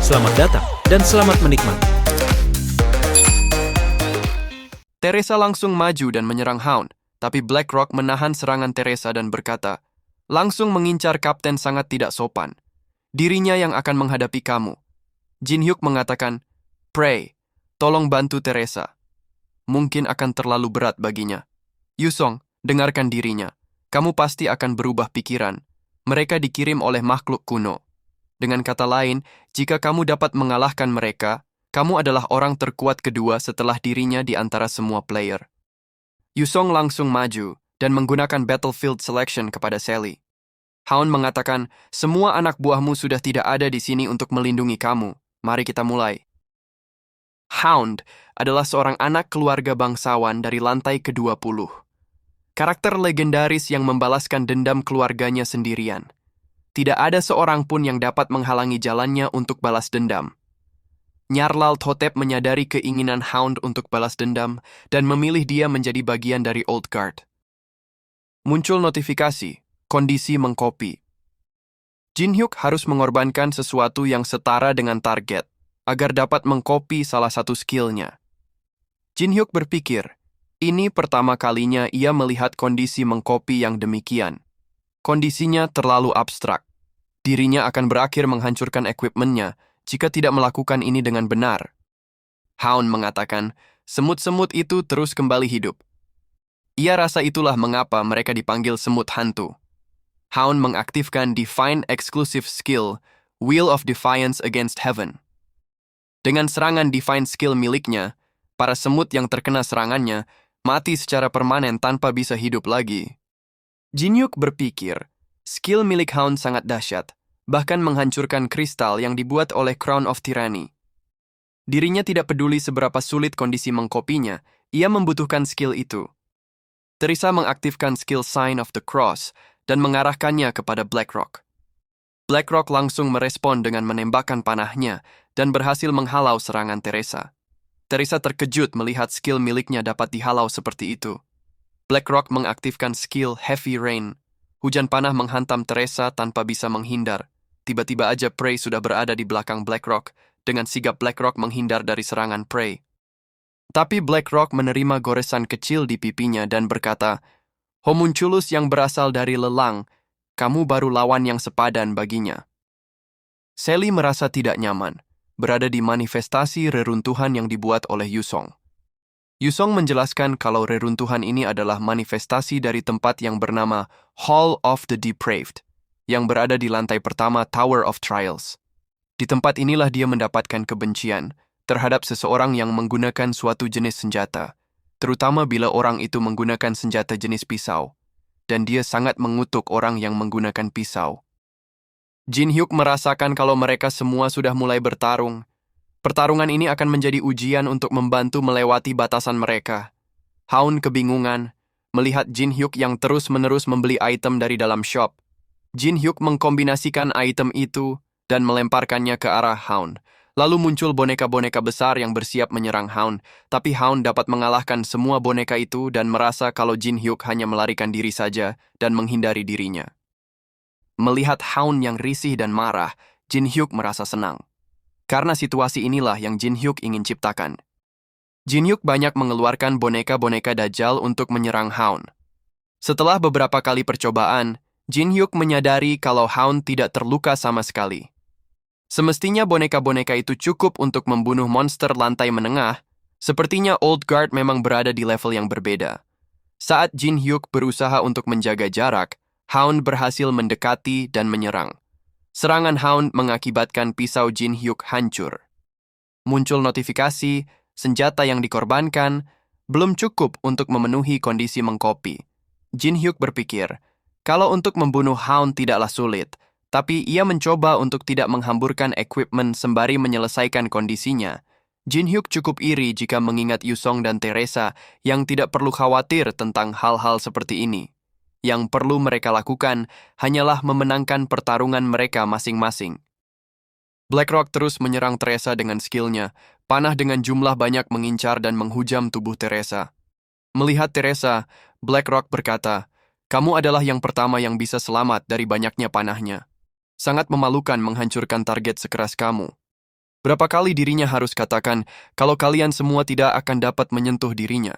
Selamat datang dan selamat menikmati. Teresa langsung maju dan menyerang Hound, tapi BlackRock menahan serangan Teresa dan berkata, langsung mengincar Kapten sangat tidak sopan. Dirinya yang akan menghadapi kamu. Jin Hyuk mengatakan, Pray, tolong bantu Teresa. Mungkin akan terlalu berat baginya. Yusong, dengarkan dirinya. Kamu pasti akan berubah pikiran. Mereka dikirim oleh makhluk kuno. Dengan kata lain, jika kamu dapat mengalahkan mereka, kamu adalah orang terkuat kedua setelah dirinya di antara semua player. Yusong langsung maju dan menggunakan battlefield selection kepada Sally. Hound mengatakan, semua anak buahmu sudah tidak ada di sini untuk melindungi kamu. Mari kita mulai. Hound adalah seorang anak keluarga bangsawan dari lantai ke-20. Karakter legendaris yang membalaskan dendam keluarganya sendirian. Tidak ada seorang pun yang dapat menghalangi jalannya untuk balas dendam. Nyarlathotep Hotep menyadari keinginan Hound untuk balas dendam dan memilih dia menjadi bagian dari Old Guard. Muncul notifikasi, kondisi mengkopi. Jin Hyuk harus mengorbankan sesuatu yang setara dengan target agar dapat mengkopi salah satu skillnya. Jin Hyuk berpikir, ini pertama kalinya ia melihat kondisi mengkopi yang demikian. Kondisinya terlalu abstrak. Dirinya akan berakhir menghancurkan equipment-nya jika tidak melakukan ini dengan benar. Hound mengatakan, semut-semut itu terus kembali hidup. Ia rasa itulah mengapa mereka dipanggil semut hantu. Hound mengaktifkan Divine Exclusive Skill, Wheel of Defiance Against Heaven. Dengan serangan Divine Skill miliknya, para semut yang terkena serangannya mati secara permanen tanpa bisa hidup lagi. Jin Hyuk berpikir, skill milik Hound sangat dahsyat, bahkan menghancurkan kristal yang dibuat oleh Crown of Tyranny. Dirinya tidak peduli seberapa sulit kondisi mengkopinya, ia membutuhkan skill itu. Teresa mengaktifkan skill Sign of the Cross dan mengarahkannya kepada BlackRock. BlackRock langsung merespon dengan menembakkan panahnya dan berhasil menghalau serangan Teresa. Teresa terkejut melihat skill miliknya dapat dihalau seperti itu. BlackRock mengaktifkan skill Heavy Rain. Hujan panah menghantam Teresa tanpa bisa menghindar. Tiba-tiba aja Prey sudah berada di belakang BlackRock, dengan sigap BlackRock menghindar dari serangan Prey. Tapi BlackRock menerima goresan kecil di pipinya dan berkata, Homunculus yang berasal dari lelang, kamu baru lawan yang sepadan baginya. Sally merasa tidak nyaman, berada di manifestasi reruntuhan yang dibuat oleh Yusong. Yusong menjelaskan kalau reruntuhan ini adalah manifestasi dari tempat yang bernama Hall of the Depraved, yang berada di lantai pertama Tower of Trials. Di tempat inilah dia mendapatkan kebencian terhadap seseorang yang menggunakan suatu jenis senjata, terutama bila orang itu menggunakan senjata jenis pisau, dan dia sangat mengutuk orang yang menggunakan pisau. Jin Hyuk merasakan kalau mereka semua sudah mulai bertarung. Pertarungan ini akan menjadi ujian untuk membantu melewati batasan mereka. Hound kebingungan melihat Jin Hyuk yang terus-menerus membeli item dari dalam shop. Jin Hyuk mengkombinasikan item itu dan melemparkannya ke arah Hound. Lalu muncul boneka-boneka besar yang bersiap menyerang Hound, tapi Hound dapat mengalahkan semua boneka itu dan merasa kalau Jin Hyuk hanya melarikan diri saja dan menghindari dirinya. Melihat Hound yang risih dan marah, Jin Hyuk merasa senang. Karena situasi inilah yang Jin Hyuk ingin ciptakan. Jin Hyuk banyak mengeluarkan boneka-boneka Dajjal untuk menyerang Hound. Setelah beberapa kali percobaan, Jin Hyuk menyadari kalau Hound tidak terluka sama sekali. Semestinya boneka-boneka itu cukup untuk membunuh monster lantai menengah, sepertinya Old Guard memang berada di level yang berbeda. Saat Jin Hyuk berusaha untuk menjaga jarak, Hound berhasil mendekati dan menyerang. Serangan Hound mengakibatkan pisau Jin Hyuk hancur. Muncul notifikasi, senjata yang dikorbankan, belum cukup untuk memenuhi kondisi mengkopi. Jin Hyuk berpikir, kalau untuk membunuh Hound tidaklah sulit, tapi ia mencoba untuk tidak menghamburkan equipment sembari menyelesaikan kondisinya. Jin Hyuk cukup iri jika mengingat Yusong dan Teresa yang tidak perlu khawatir tentang hal-hal seperti ini. Yang perlu mereka lakukan hanyalah memenangkan pertarungan mereka masing-masing. BlackRock terus menyerang Teresa dengan skillnya, panah dengan jumlah banyak mengincar dan menghujam tubuh Teresa. Melihat Teresa, BlackRock berkata, kamu adalah yang pertama yang bisa selamat dari banyaknya panahnya. Sangat memalukan menghancurkan target sekeras kamu. Berapa kali dirinya harus katakan kalau kalian semua tidak akan dapat menyentuh dirinya.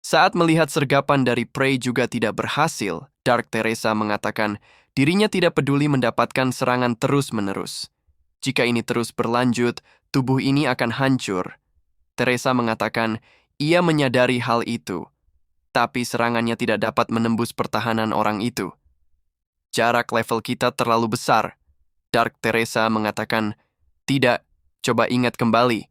Saat melihat sergapan dari Prey juga tidak berhasil, Dark Teresa mengatakan dirinya tidak peduli mendapatkan serangan terus-menerus. Jika ini terus berlanjut, tubuh ini akan hancur. Teresa mengatakan ia menyadari hal itu, tapi serangannya tidak dapat menembus pertahanan orang itu. Jarak level kita terlalu besar. Dark Teresa mengatakan, tidak, coba ingat kembali.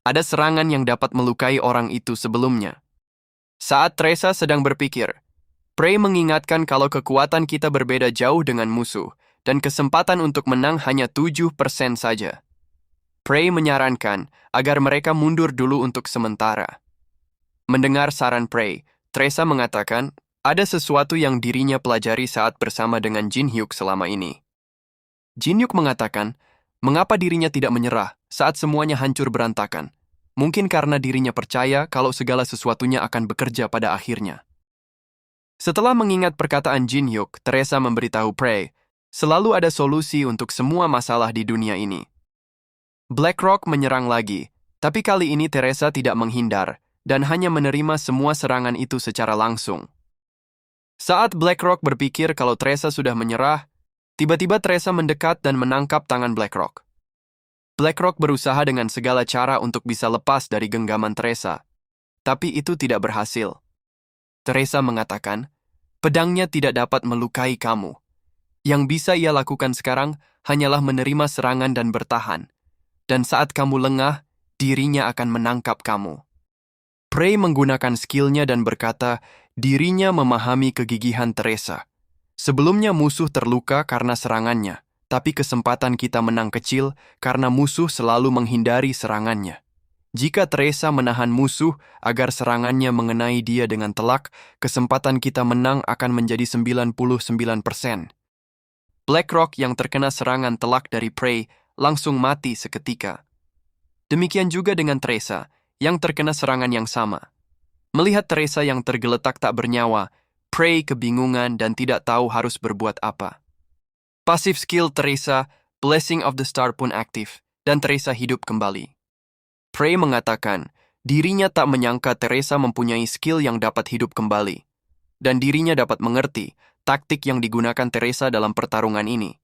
Ada serangan yang dapat melukai orang itu sebelumnya. Saat Teresa sedang berpikir, Prey mengingatkan kalau kekuatan kita berbeda jauh dengan musuh, dan kesempatan untuk menang hanya 7% saja. Prey menyarankan agar mereka mundur dulu untuk sementara. Mendengar saran Prey, Teresa mengatakan ada sesuatu yang dirinya pelajari saat bersama dengan Jin Hyuk selama ini. Jin Hyuk mengatakan, mengapa dirinya tidak menyerah saat semuanya hancur berantakan? Mungkin karena dirinya percaya kalau segala sesuatunya akan bekerja pada akhirnya. Setelah mengingat perkataan Jin Hyuk, Teresa memberitahu Prey, selalu ada solusi untuk semua masalah di dunia ini. BlackRock menyerang lagi, tapi kali ini Teresa tidak menghindar dan hanya menerima semua serangan itu secara langsung. Saat BlackRock berpikir kalau Teresa sudah menyerah, tiba-tiba Teresa mendekat dan menangkap tangan BlackRock. BlackRock berusaha dengan segala cara untuk bisa lepas dari genggaman Teresa, tapi itu tidak berhasil. Teresa mengatakan, pedangnya tidak dapat melukai kamu. Yang bisa ia lakukan sekarang hanyalah menerima serangan dan bertahan. Dan saat kamu lengah, dirinya akan menangkap kamu. Prey menggunakan skillnya dan berkata, dirinya memahami kegigihan Teresa. Sebelumnya musuh terluka karena serangannya, tapi kesempatan kita menang kecil karena musuh selalu menghindari serangannya. Jika Teresa menahan musuh agar serangannya mengenai dia dengan telak, kesempatan kita menang akan menjadi 99%. BlackRock yang terkena serangan telak dari Prey langsung mati seketika. Demikian juga dengan Teresa yang terkena serangan yang sama. Melihat Teresa yang tergeletak tak bernyawa, Prey kebingungan dan tidak tahu harus berbuat apa. Pasif skill Teresa, Blessing of the Star pun aktif, dan Teresa hidup kembali. Prey mengatakan, dirinya tak menyangka Teresa mempunyai skill yang dapat hidup kembali, dan dirinya dapat mengerti taktik yang digunakan Teresa dalam pertarungan ini.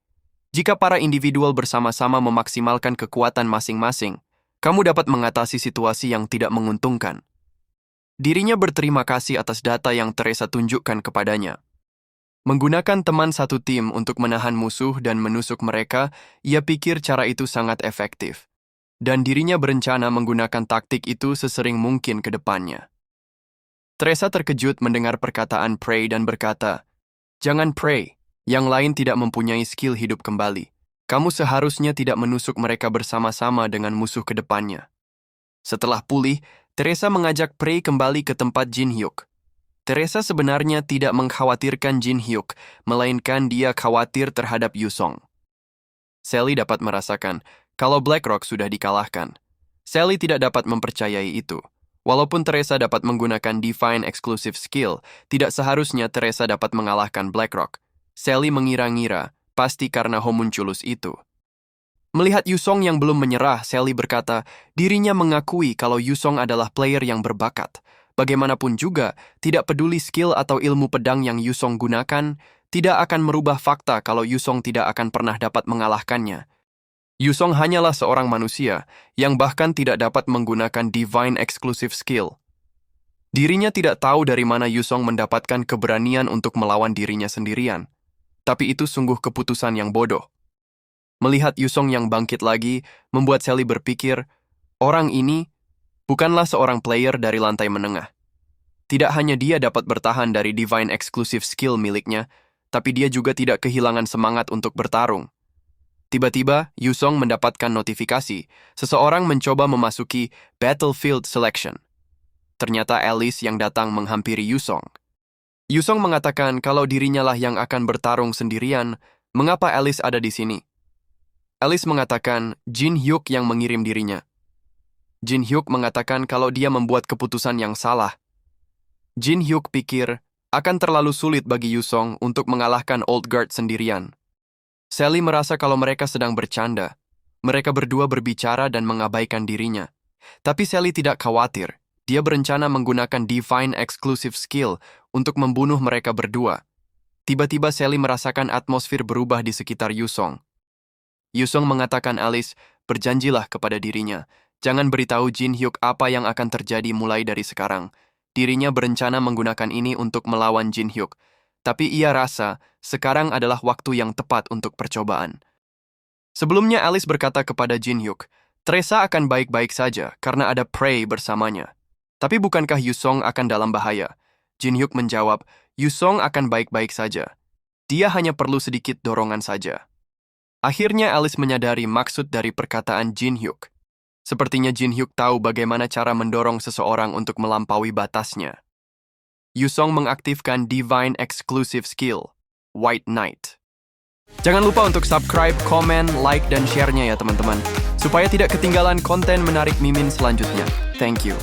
Jika para individual bersama-sama memaksimalkan kekuatan masing-masing, kamu dapat mengatasi situasi yang tidak menguntungkan. Dirinya berterima kasih atas data yang Teresa tunjukkan kepadanya. Menggunakan teman satu tim untuk menahan musuh dan menusuk mereka, ia pikir cara itu sangat efektif. Dan dirinya berencana menggunakan taktik itu sesering mungkin ke depannya. Teresa terkejut mendengar perkataan Prey dan berkata, jangan Prey, yang lain tidak mempunyai skill hidup kembali. Kamu seharusnya tidak menusuk mereka bersama-sama dengan musuh ke depannya. Setelah pulih, Teresa mengajak Prey kembali ke tempat Jin Hyuk. Teresa sebenarnya tidak mengkhawatirkan Jin Hyuk, melainkan dia khawatir terhadap Yusong. Sally dapat merasakan kalau BlackRock sudah dikalahkan. Sally tidak dapat mempercayai itu. Walaupun Teresa dapat menggunakan Divine Exclusive Skill, tidak seharusnya Teresa dapat mengalahkan BlackRock. Sally mengira-ngira, pasti karena homunculus itu. Melihat Yusong yang belum menyerah, Sally berkata, dirinya mengakui kalau Yusong adalah player yang berbakat. Bagaimanapun juga, tidak peduli skill atau ilmu pedang yang Yusong gunakan, tidak akan merubah fakta kalau Yusong tidak akan pernah dapat mengalahkannya. Yusong hanyalah seorang manusia yang bahkan tidak dapat menggunakan Divine Exclusive Skill. Dirinya tidak tahu dari mana Yusong mendapatkan keberanian untuk melawan dirinya sendirian. Tapi itu sungguh keputusan yang bodoh. Melihat Yusong yang bangkit lagi, membuat Sally berpikir, orang ini bukanlah seorang player dari lantai menengah. Tidak hanya dia dapat bertahan dari Divine Exclusive Skill miliknya, tapi dia juga tidak kehilangan semangat untuk bertarung. Tiba-tiba, Yusong mendapatkan notifikasi, seseorang mencoba memasuki Battlefield Selection. Ternyata Alice yang datang menghampiri Yusong. Yusong mengatakan kalau dirinya lah yang akan bertarung sendirian, mengapa Alice ada di sini? Alice mengatakan Jin Hyuk yang mengirim dirinya. Jin Hyuk mengatakan kalau dia membuat keputusan yang salah. Jin Hyuk pikir akan terlalu sulit bagi Yusong untuk mengalahkan Old Guard sendirian. Sally merasa kalau mereka sedang bercanda. Mereka berdua berbicara dan mengabaikan dirinya. Tapi Sally tidak khawatir. Dia berencana menggunakan Divine Exclusive Skill untuk membunuh mereka berdua. Tiba-tiba Sally merasakan atmosfer berubah di sekitar Yusong. Yusong mengatakan Alice, berjanjilah kepada dirinya. Jangan beritahu Jin Hyuk apa yang akan terjadi mulai dari sekarang. Dirinya berencana menggunakan ini untuk melawan Jin Hyuk. Tapi ia rasa sekarang adalah waktu yang tepat untuk percobaan. Sebelumnya Alice berkata kepada Jin Hyuk, Teresa akan baik-baik saja karena ada Prey bersamanya. Tapi bukankah Yusong akan dalam bahaya? Jin Hyuk menjawab, Yusong akan baik-baik saja. Dia hanya perlu sedikit dorongan saja. Akhirnya Alice menyadari maksud dari perkataan Jin Hyuk. Sepertinya Jin Hyuk tahu bagaimana cara mendorong seseorang untuk melampaui batasnya. Yusong mengaktifkan Divine Exclusive Skill, White Knight. Jangan lupa untuk subscribe, komen, like, dan share-nya ya teman-teman, supaya tidak ketinggalan konten menarik Mimin selanjutnya. Thank you.